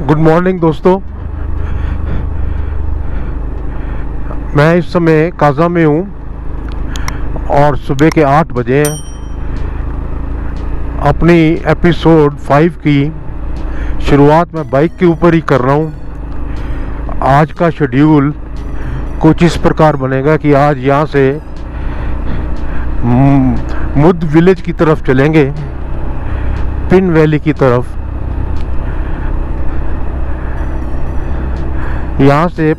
Good morning दोस्तों, मैं इस समय काजा में हूँ और सुबह के 8 बजे हैं। अपनी एपिसोड 5 की शुरुआत मैं बाइक के ऊपर ही कर रहा हूँ। आज का शेड्यूल कुछ इस प्रकार बनेगा कि आज यहाँ से मुद विलेज की तरफ चलेंगे, पिन वैली की तरफ। यहाँ से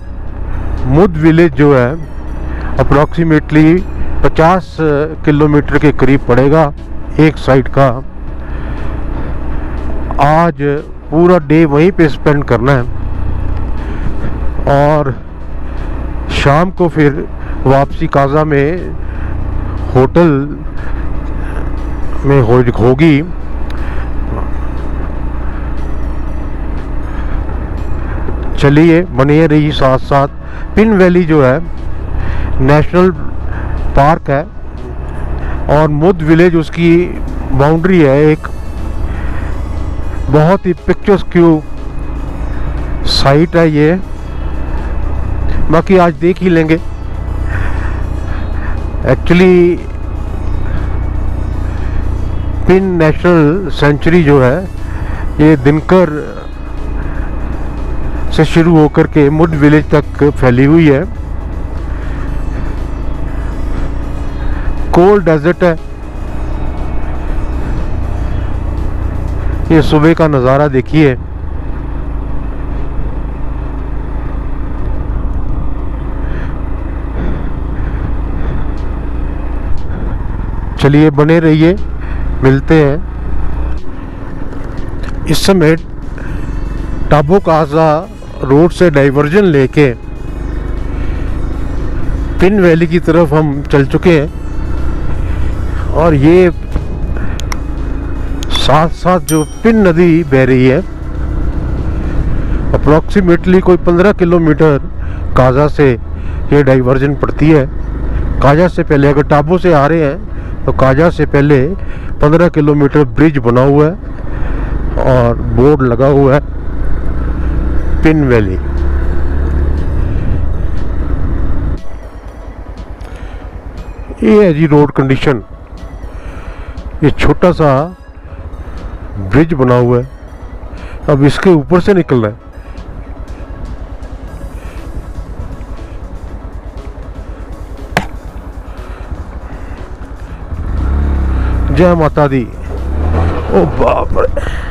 मुद विलेज जो है अप्रॉक्सीमेटली 50 किलोमीटर के करीब पड़ेगा एक साइड का। आज पूरा डे वहीं पे स्पेंड करना है और शाम को फिर वापसी काजा में होटल में होगी। चलिए बनिए रही साथ साथ। पिन वैली जो है नेशनल पार्क है और मुद विलेज उसकी बाउंड्री है। एक बहुत ही पिक्चर्सक्यू साइट है ये, बाकी आज देख ही लेंगे। एक्चुअली पिन नेशनल सेंचुरी जो है ये दिनकर से शुरू होकर के मुड विलेज तक फैली हुई है। कोल्ड डेजर्ट है। ये सुबह का नज़ारा देखिए। चलिए बने रहिए, मिलते हैं। इस समय टाबो काजा रोड से डाइवर्जन लेके पिन वैली की तरफ हम चल चुके हैं और ये साथ साथ जो पिन नदी बह रही है अप्रॉक्सीमेटली कोई 15 किलोमीटर काजा से ये डाइवर्जन पड़ती है। काजा से पहले अगर टाबो से आ रहे हैं तो काजा से पहले 15 किलोमीटर ब्रिज बना हुआ है और बोर्ड लगा हुआ है पिन वैली। ये है जी रोड कंडीशन। ये छोटा सा ब्रिज बना हुआ है, अब इसके ऊपर से निकलना है। जय माता दी। ओ बाप रे,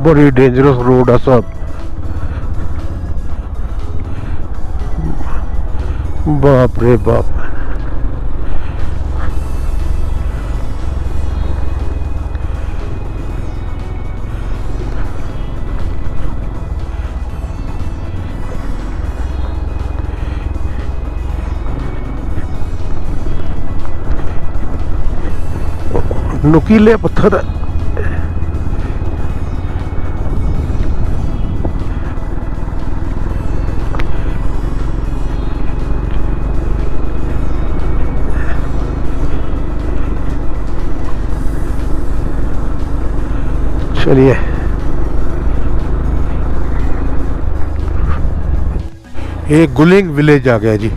बड़ी डेंजरस रोड है सब। बाप रे बाप। नुकीले पत्थर है। चलिए ये गुलिंग विलेज आ गया जी।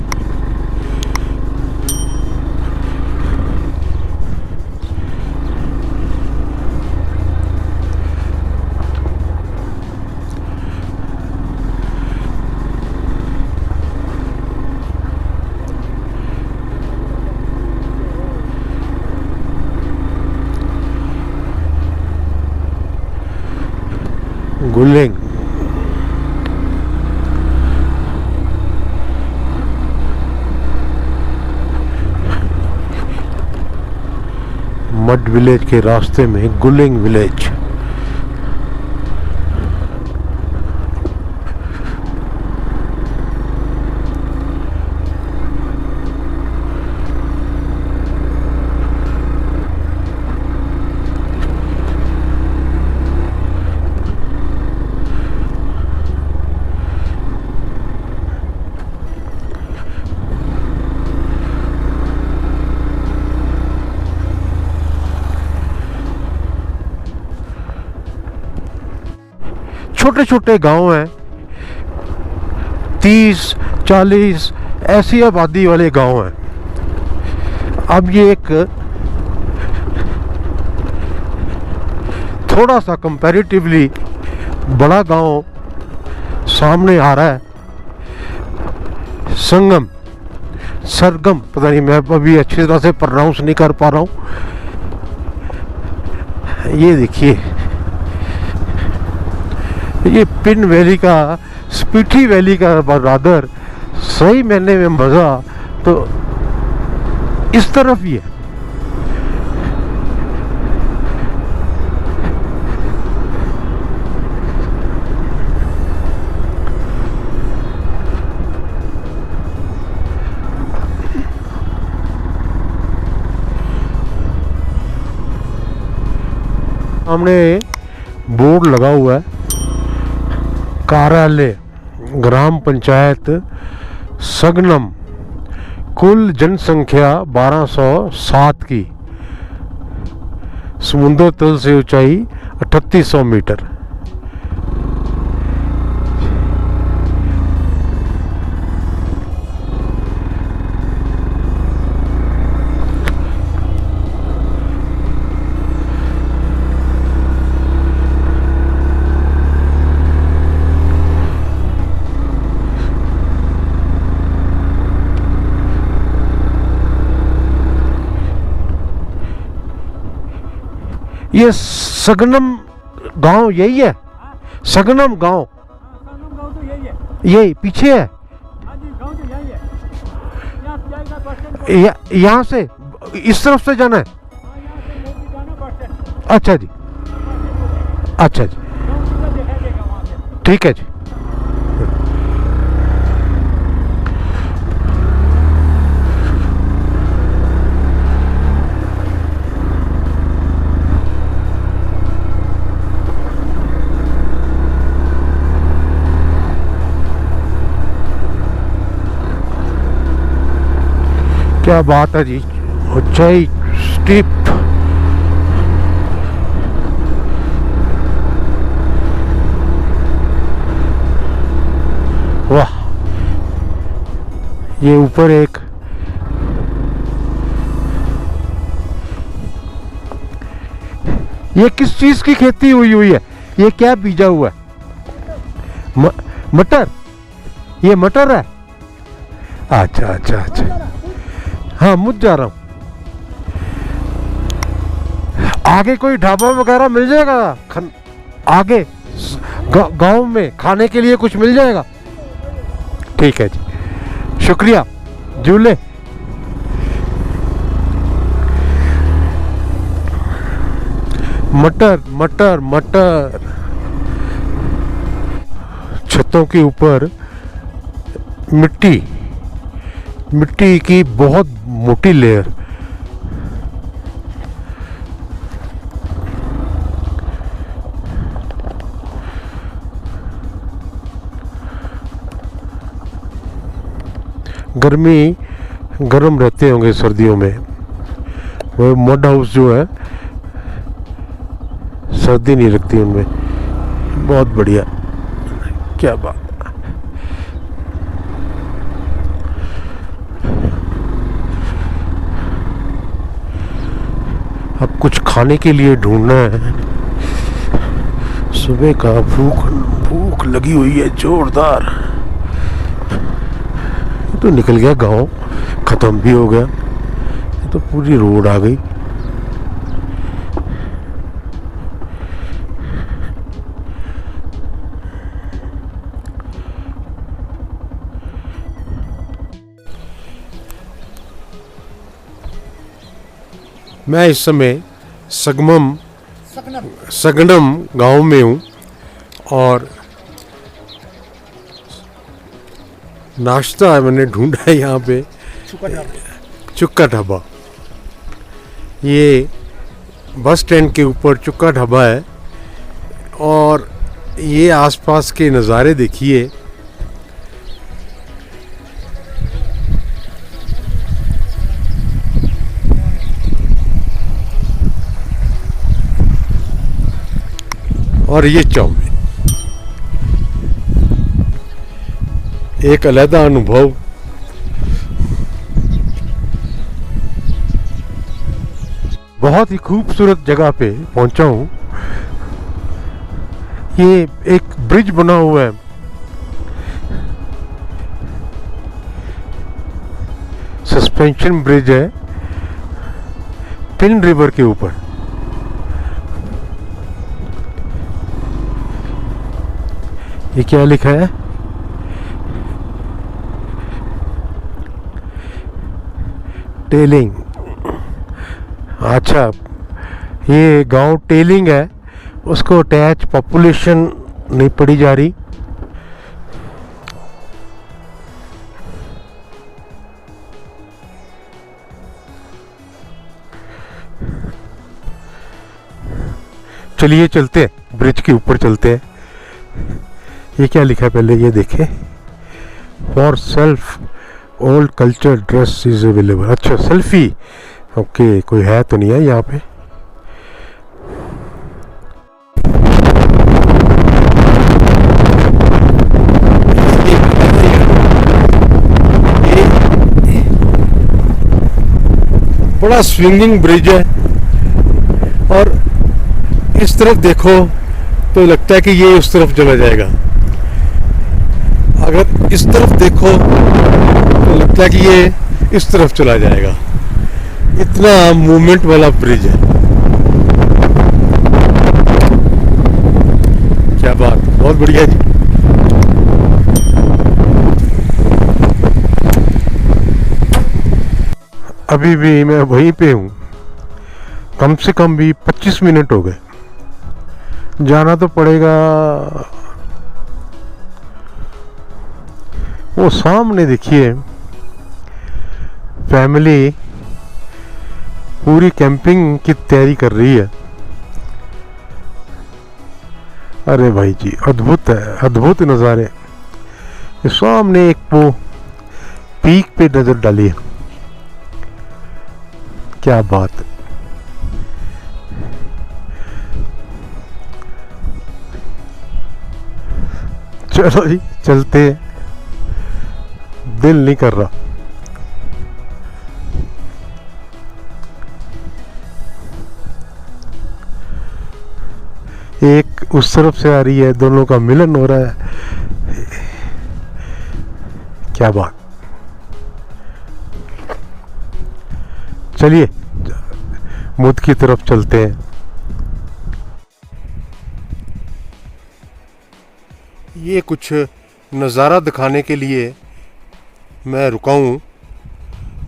गुलिंग। मड विलेज के रास्ते में गुलिंग विलेज। छोटे छोटे गांव हैं, 30-40 ऐसी आबादी वाले गांव हैं। अब ये एक थोड़ा सा कंपैरेटिवली बड़ा गांव सामने आ रहा है, संगम, सरगम, पता नहीं, मैं अभी अच्छी तरह से प्रोनाउंस नहीं कर पा रहा हूँ। ये देखिए, ये पिन वैली का, स्पीति वैली का रादर सही मैंने में मज़ा तो इस तरफ ही है। सामने बोर्ड लगा हुआ है, कार्यालय ग्राम पंचायत सगनम, कुल जनसंख्या 1207 की, समुद्र तल से ऊंचाई 3800 मीटर। ये सगनम गांव यही है? सगनम गांव तो यही है, यही पीछे है? हाँ जी, गाँव तो यही है। यहाँ से इस तरफ से जाना है? हाँ, यहाँ से मोती जाना बस स्टैंड। अच्छा जी, अच्छा जी, गाँव पूरा दिखाई देगा वहाँ से। ठीक है जी। क्या बात है जी, ऊंचाई स्टीप। वाह, ये ऊपर एक ये किस चीज की खेती हुई है? ये क्या बीजा हुआ है? मटर? ये मटर है? अच्छा अच्छा अच्छा, हाँ मुझ जा रहा हूँ। आगे कोई ढाबा वगैरह मिल जाएगा? आगे गांव में खाने के लिए कुछ मिल जाएगा? ठीक है जी, शुक्रिया जूले। मटर मटर मटर, छतों के ऊपर मिट्टी, मिट्टी की बहुत मोटी लेयर। गर्मी गर्म रहते होंगे सर्दियों में। वो मड हाउस जो है, सर्दी नहीं लगती उनमें। बहुत बढ़िया, क्या बात। अब कुछ खाने के लिए ढूंढना है। सुबह का भूख लगी हुई है जोरदार। तो निकल गया गांव, खत्म भी हो गया। तो पूरी रोड आ गई। मैं इस समय सगनम गांव में हूँ और नाश्ता मैंने ढूंढा है यहाँ पे चुक्का ढाबा। ये बस स्टैंड के ऊपर चुक्का ढाबा है और ये आसपास के नज़ारे देखिए। और ये चाउमीन एक अलग अनुभव। बहुत ही खूबसूरत जगह पे पहुंचा हूँ। ये एक ब्रिज बना हुआ है, सस्पेंशन ब्रिज है पिन रिवर के ऊपर। ये क्या लिखा है? टेलिंग। अच्छा, ये गांव टेलिंग है, उसको अटैच पॉपुलेशन नहीं पड़ी जा रही। चलिए चलते हैं, ब्रिज के ऊपर चलते हैं। ये क्या लिखा है पहले ये देखें। For self old culture dress is available. अच्छा, सेल्फी। ओके, कोई है तो नहीं है यहाँ पे। बड़ा स्विंगिंग ब्रिज है और इस तरफ देखो तो लगता है कि ये उस तरफ चला जाएगा। अगर इस तरफ देखो तो लगता है कि ये इस तरफ चला जाएगा। इतना मूवमेंट वाला ब्रिज है। क्या बात, बहुत बढ़िया जी। अभी भी मैं वहीं पे हूँ, कम से कम भी 25 मिनट हो गए। जाना तो पड़ेगा। वो सामने देखिए फैमिली पूरी कैंपिंग की तैयारी कर रही है। अरे भाई जी, अद्भुत है, अद्भुत नज़ारे। ये सामने एक वो पीक पे नजर डाली है। क्या बात है। चलो जी चलते हैं, दिल नहीं कर रहा। एक उस तरफ से आ रही है, दोनों का मिलन हो रहा है। क्या बात। चलिए मुद की तरफ चलते हैं। ये कुछ नज़ारा दिखाने के लिए मैं रुका हूँ।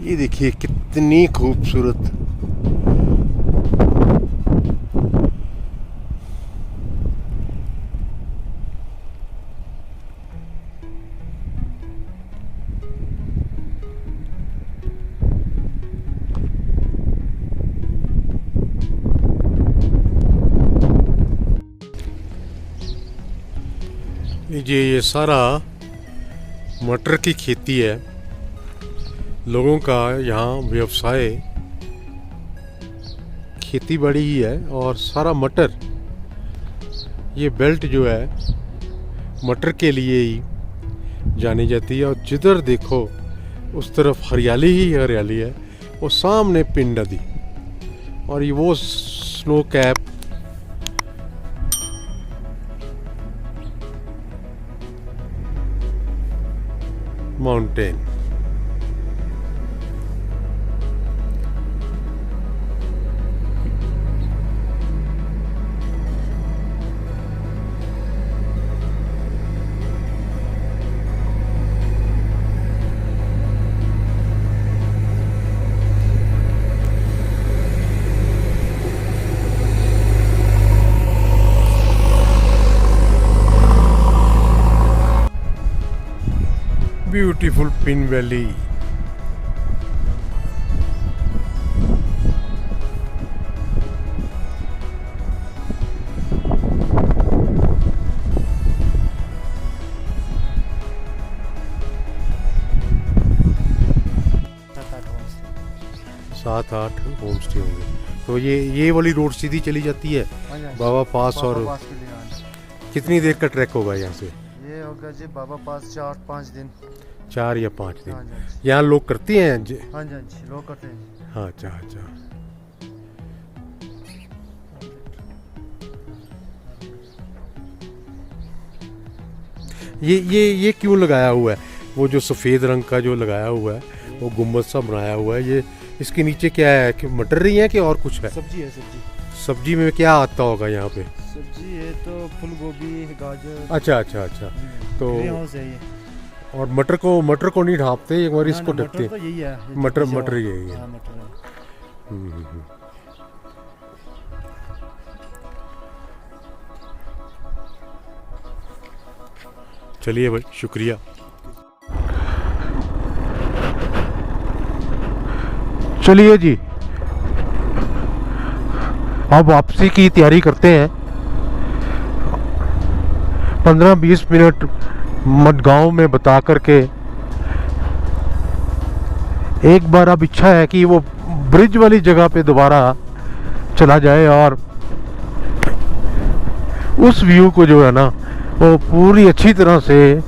ये देखिए कितनी खूबसूरत। ये सारा मटर की खेती है। लोगों का यहाँ व्यवसाय खेती बाड़ी ही है और सारा मटर। ये बेल्ट जो है मटर के लिए ही जानी जाती है और जिधर देखो उस तरफ हरियाली ही हरियाली है। वो सामने पिंड नदी और ये वो snow cap mountain. Beautiful pin valley. सात आठ होम स्टे होंगे। तो ये वाली रोड सीधी चली जाती है बाबा पास। और कितनी देर का ट्रैक होगा यहाँ से? ये होगा जी बाबा पास 4-5 दिन। 4 या 5 दिन। हाँ जी यहाँ लोग करते हैं हाँ जी लोग करते हैं। हाँ अच्छा अच्छा। ये क्यों लगाया हुआ है? वो जो सफ़ेद रंग का जो लगाया हुआ है वो गुम्बद सा बनाया हुआ है, ये इसके नीचे क्या है? कि मटर रही है कि और कुछ है? सब्जी है सब्जी। सब्जी में क्या आता होगा यहाँ पे? सब्जी है तो फूल गोभी, गाजर। अच्छा अच्छा अच्छा। तो हाउस है ये। और मटर को नहीं ढापते, एक बार इसको ढकते? तो यही है मटर यही है। हाँ, मटर है। हम्म। चलिए भाई, शुक्रिया। चलिए जी, अब वापसी की तैयारी करते हैं। 15-20 मिनट मडगांव में बता करके एक बार अब इच्छा है कि वो ब्रिज वाली जगह पे दोबारा चला जाए और उस व्यू को जो है ना वो पूरी अच्छी तरह से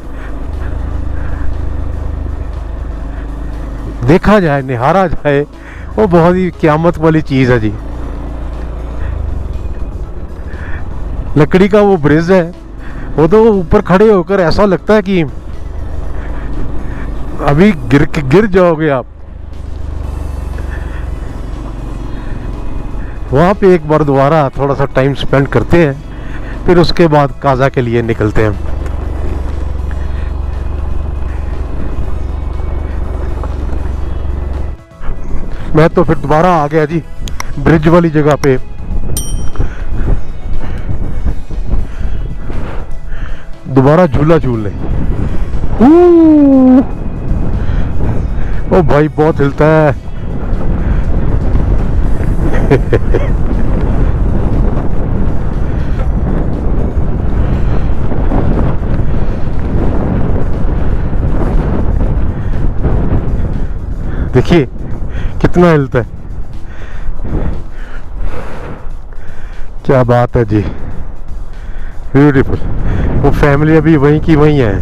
देखा जाए, निहारा जाए। वो बहुत ही क़यामत वाली चीज़ है जी। लकड़ी का वो ब्रिज है, वो तो ऊपर खड़े होकर ऐसा लगता है कि अभी गिर जाओगे आप। वहाँ पे एक बार दोबारा थोड़ा सा टाइम स्पेंड करते हैं, फिर उसके बाद काजा के लिए निकलते हैं। मैं तो फिर दोबारा आ गया जी ब्रिज वाली जगह पे। दोबारा झूला झूलने। ओ भाई बहुत हिलता है। देखिए कितना हिलता है। क्या बात है जी, ब्यूटीफुल। वो फैमिली अभी वहीं की वहीं है।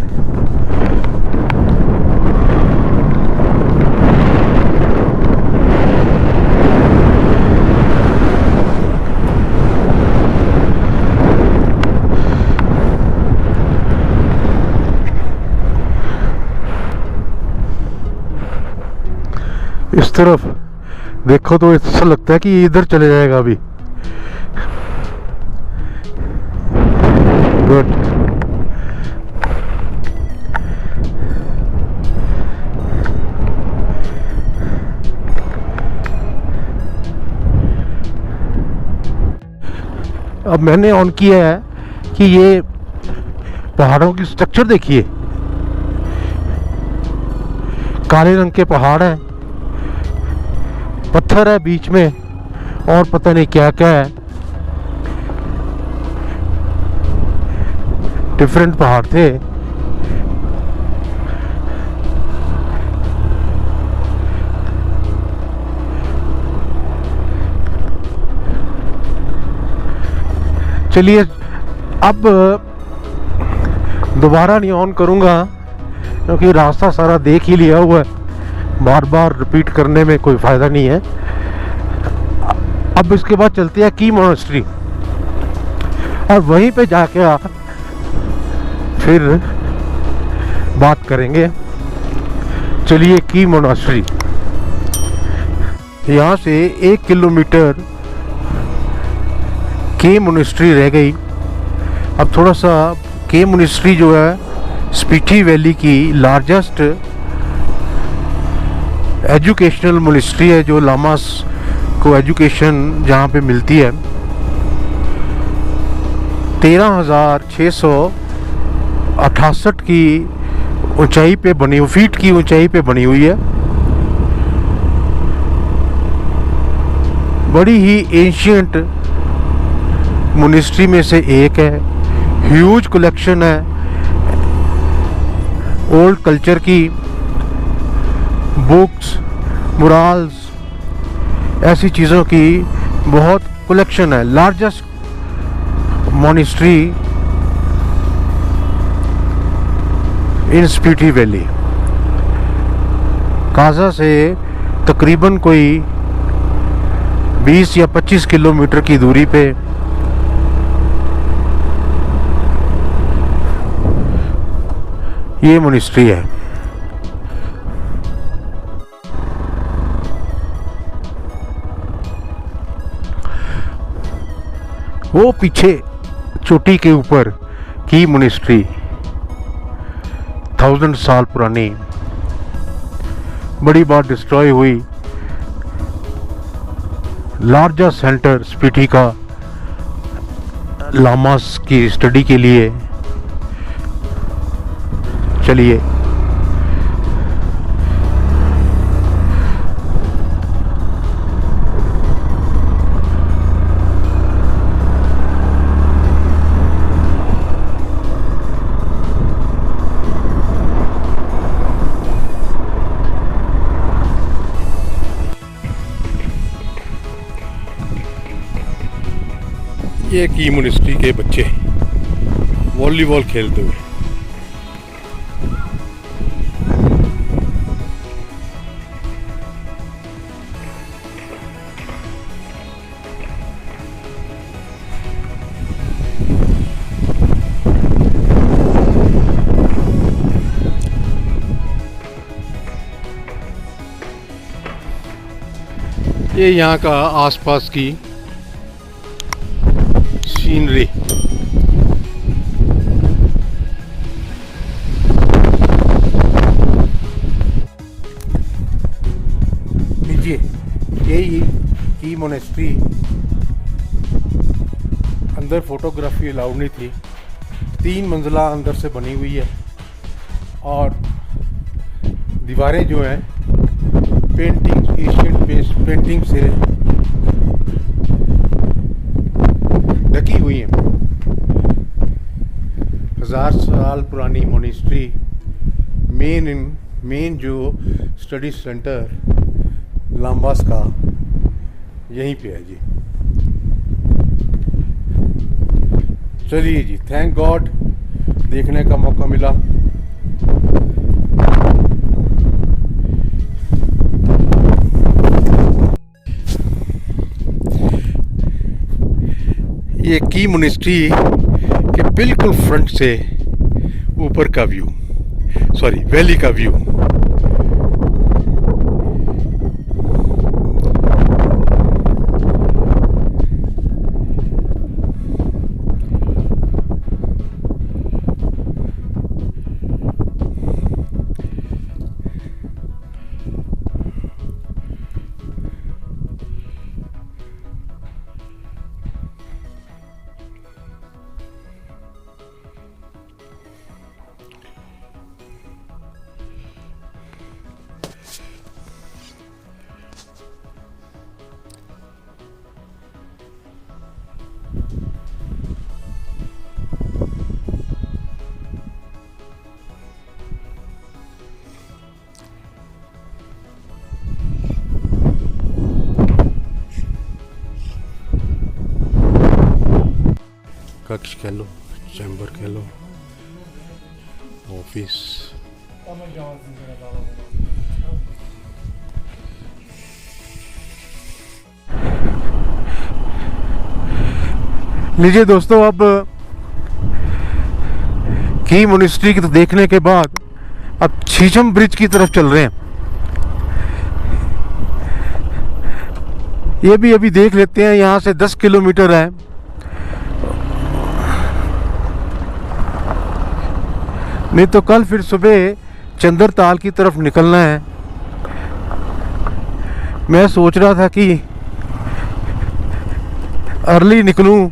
इस तरफ देखो तो ऐसा लगता है कि इधर चले जाएगा अभी। गुड। अब मैंने ऑन किया है कि ये पहाड़ों की स्ट्रक्चर देखिए। काले रंग के पहाड़ हैं, पत्थर है बीच में और पता नहीं क्या क्या है। डिफरेंट पहाड़ थे। चलिए अब दोबारा नहीं ऑन करूंगा क्योंकि रास्ता सारा देख ही लिया हुआ है। बार बार रिपीट करने में कोई फ़ायदा नहीं है। अब इसके बाद चलते हैं की मोनास्ट्री और वहीं पे जाके फिर बात करेंगे। चलिए की मोनास्ट्री। यहाँ से 1 किलोमीटर के मोनास्ट्री रह गई। अब थोड़ा सा के मोनास्ट्री जो है स्पीति वैली की लार्जेस्ट एजुकेशनल मोनास्ट्री है, जो लामास को एजुकेशन जहाँ पे मिलती है। 13,668 की ऊंचाई पे बनी हुई, फीट की ऊंचाई पे बनी हुई है। बड़ी ही एंशियंट मोनेस्ट्री में से एक है। ह्यूज कलेक्शन है ओल्ड कल्चर की, बुक्स, मुराल्स, ऐसी चीज़ों की बहुत कलेक्शन है। लार्जेस्ट मोनेस्ट्री इन स्पीति वैली। काजा से तकरीबन कोई 20 या 25 किलोमीटर की दूरी पे ये मोनेस्ट्री है। वो पीछे चोटी के ऊपर की मोनेस्ट्री 1000 साल पुरानी, बड़ी बार डिस्ट्रॉय हुई। लार्जेस्ट सेंटर स्पीति का लामास की स्टडी के लिए। चलिए ये की मोनेस्ट्री के बच्चे वॉलीबॉल खेलते हुए। ये यहाँ का आसपास की सीनरी। लीजिए, यही की मोनेस्ट्री। अंदर फोटोग्राफी अलाउड नहीं थी। 3 मंजिला अंदर से बनी हुई है और दीवारें जो हैं पेंटिंग, एशियन बेस्ड पेंटिंग से ढकी हुई हैं। 1000 साल पुरानी मोनेस्ट्री। मेन जो स्टडी सेंटर लाम्बास का यहीं पे है जी। चलिए जी, थैंक गॉड देखने का मौका मिला। ये की मोनेस्ट्री के बिल्कुल फ्रंट से ऊपर का व्यू, सॉरी वैली का व्यू। कक्ष कह लो, चैम्बर कह लो, ऑफिस। लीजिए दोस्तों, अब की मोनेस्ट्री को देखने के बाद अब शीशम ब्रिज की तरफ चल रहे हैं। ये भी अभी देख लेते हैं। यहाँ से 10 किलोमीटर है। नहीं तो कल फिर सुबह चंद्रताल की तरफ निकलना है। मैं सोच रहा था कि अर्ली निकलूं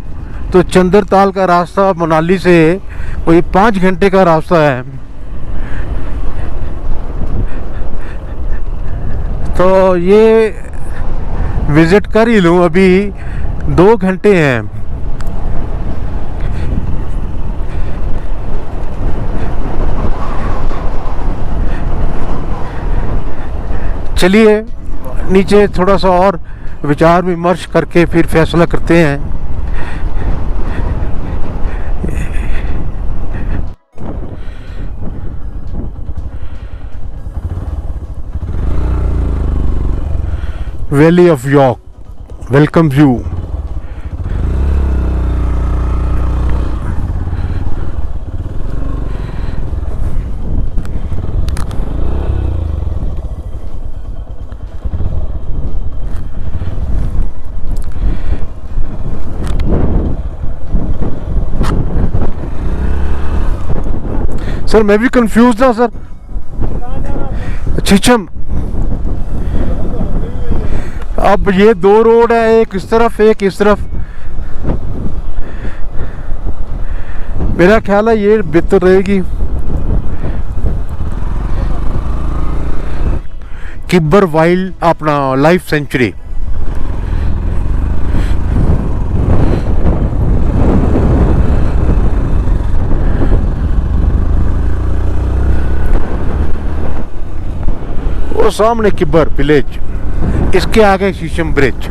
तो चंद्रताल का रास्ता मनाली से कोई 5 घंटे का रास्ता है। तो ये विज़िट कर ही लूँ, अभी 2 घंटे हैं। चलिए नीचे थोड़ा सा और विचार विमर्श करके फिर फैसला करते हैं। Valley of York welcomes you. Sir मैं भी कंफ्यूज था सर। चीचम, अब ये 2 रोड है, एक इस तरफ एक इस तरफ। मेरा ख्याल है ये बेहतर रहेगी। किब्बर वाइल्ड अपना लाइफ सेंचुरी। वो सामने किब्बर विलेज, इसके आगे शीशम ब्रिज।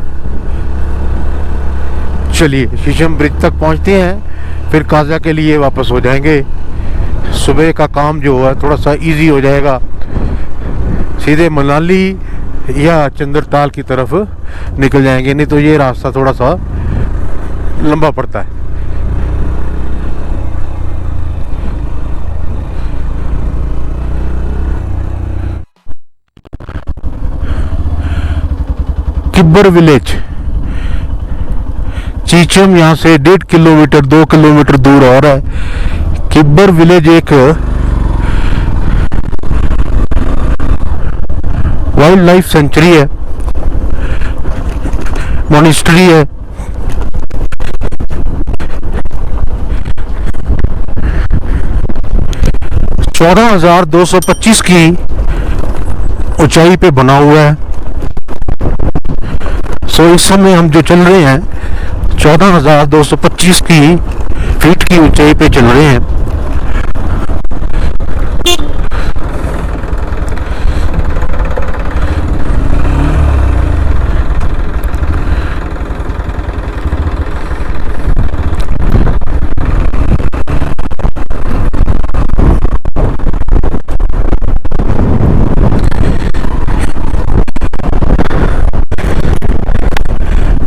चलिए शीशम ब्रिज तक पहुंचते हैं, फिर काजा के लिए वापस हो जाएंगे। सुबह का काम जो है थोड़ा सा इजी हो जाएगा, सीधे मनाली या चंद्रताल की तरफ निकल जाएंगे, नहीं तो ये रास्ता थोड़ा सा लंबा पड़ता है। किब्बर विलेज, चीचम यहाँ से 1.5 किलोमीटर 2 किलोमीटर दूर और है। किब्बर विलेज एक वाइल्ड लाइफ सेंचुरी है, मॉनेस्ट्री है। (14,225 की ऊंचाई पे बना हुआ है। सो इस समय हम जो चल रहे हैं 14,225 की फीट की ऊंचाई पे चल रहे हैं।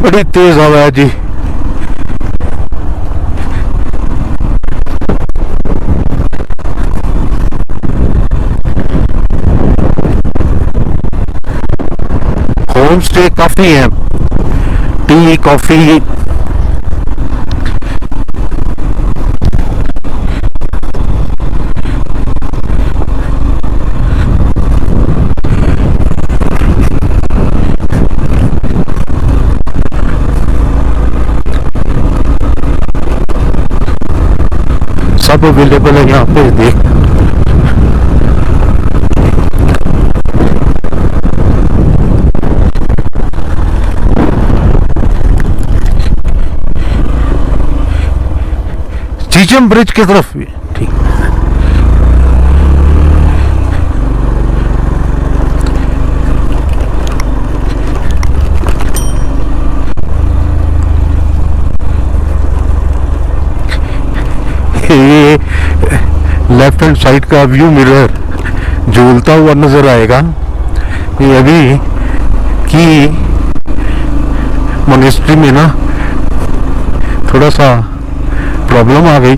बड़ी तेज हवा है जी। होम स्टे काफी है, टी कॉफी सब अवेलेबल है यहाँ पे। देख चीचम ब्रिज की तरफ भी ठीक। ये लेफ्ट हैंड साइड का व्यू मिरर झूलता हुआ नजर आएगा। ये अभी की मॉनेस्ट्री में ना थोड़ा सा प्रॉब्लम आ गई।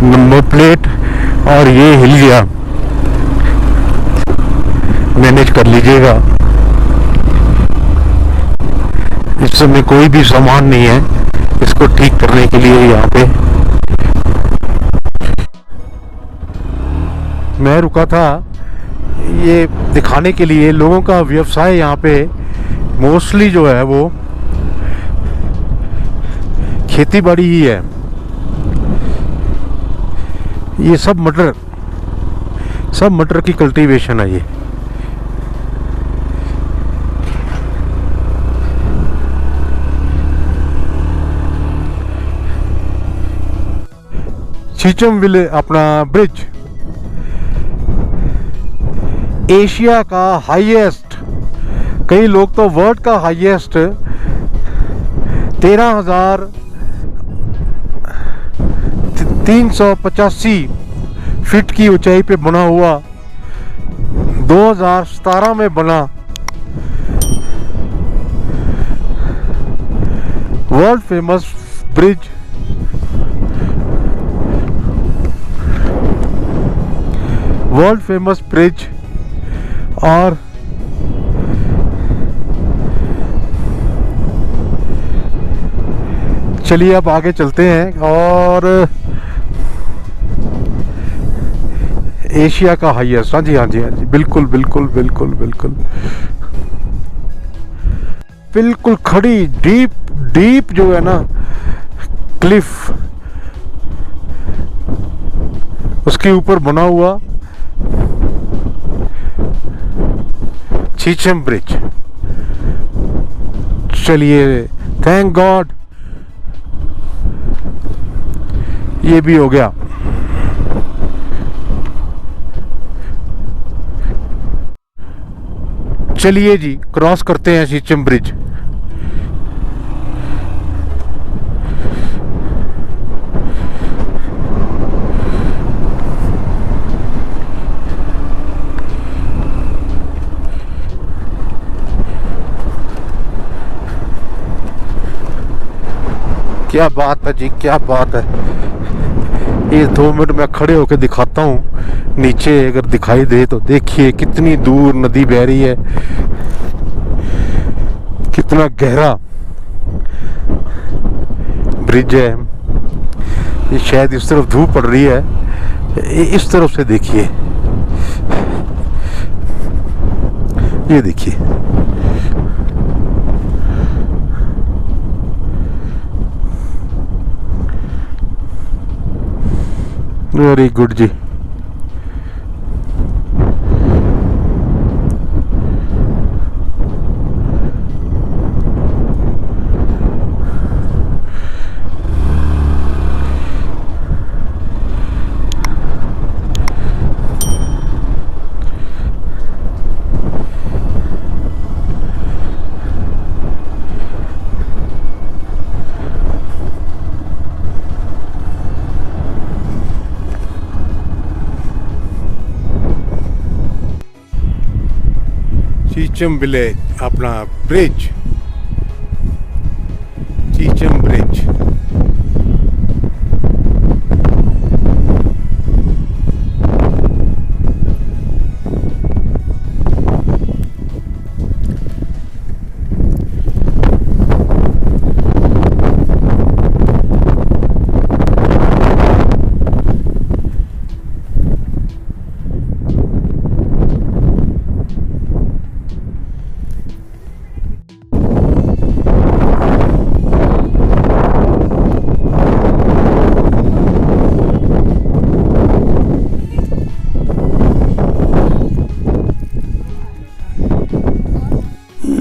नंबर प्लेट और ये हिल गया, मैनेज कर लीजिएगा। इस समय कोई भी सामान नहीं है इसको ठीक करने के लिए यहाँ पे। मैं रुका था ये दिखाने के लिए, लोगों का व्यवसाय यहाँ पे मोस्टली जो है वो खेती बाड़ी ही है। ये सब मटर की कल्टीवेशन है ये। चीचम विले अपना ब्रिज एशिया का हाईएस्ट, कई लोग तो वर्ल्ड का हाईएस्ट 13,385 फीट की ऊंचाई पे बना हुआ, 2017 में बना वर्ल्ड फेमस ब्रिज, और चलिए अब आगे चलते हैं। और एशिया का हाईएस्ट, हाँ जी हाँ जी हाँ जी, बिल्कुल बिल्कुल बिल्कुल बिल्कुल बिल्कुल खड़ी डीप जो है ना क्लिफ, उसके ऊपर बना हुआ चीचम ब्रिज। चलिए थैंक गॉड ये भी हो गया। चलिए जी क्रॉस करते हैं चीचम ब्रिज। क्या बात है जी, क्या बात है। ये 2 मिनट में खड़े होकर दिखाता हूँ नीचे, अगर दिखाई दे तो देखिए कितनी दूर नदी बह रही है, कितना गहरा ब्रिज है। ये शायद इस तरफ धूप पड़ रही है, इस तरफ से देखिए, ये देखिए वेरी गुड जी। चीचम विलेज अपना ब्रिज, चीचम ब्रिज।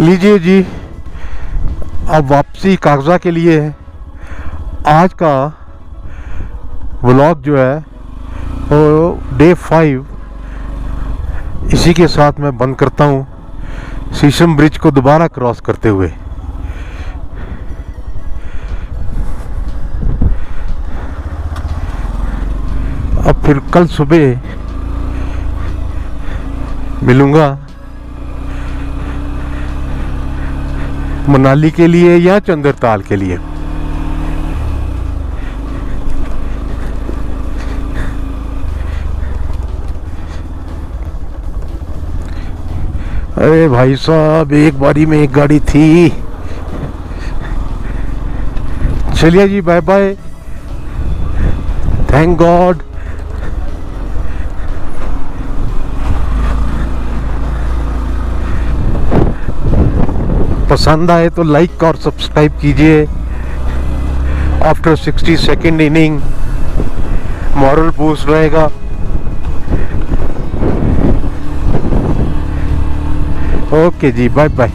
लीजिए जी, अब वापसी कागजा के लिए है। आज का व्लॉग जो है वो डे 5 इसी के साथ मैं बंद करता हूँ, चीचम ब्रिज को दोबारा क्रॉस करते हुए। अब फिर कल सुबह मिलूँगा मनाली के लिए या चंद्रताल के लिए। अरे भाई साहब, एक बारी में एक गाड़ी थी। चलिए जी, बाय बाय, थैंक गॉड। पसंद आए तो लाइक और सब्सक्राइब कीजिए। After 60 second inning moral boost रहेगा। ओके जी, बाय बाय।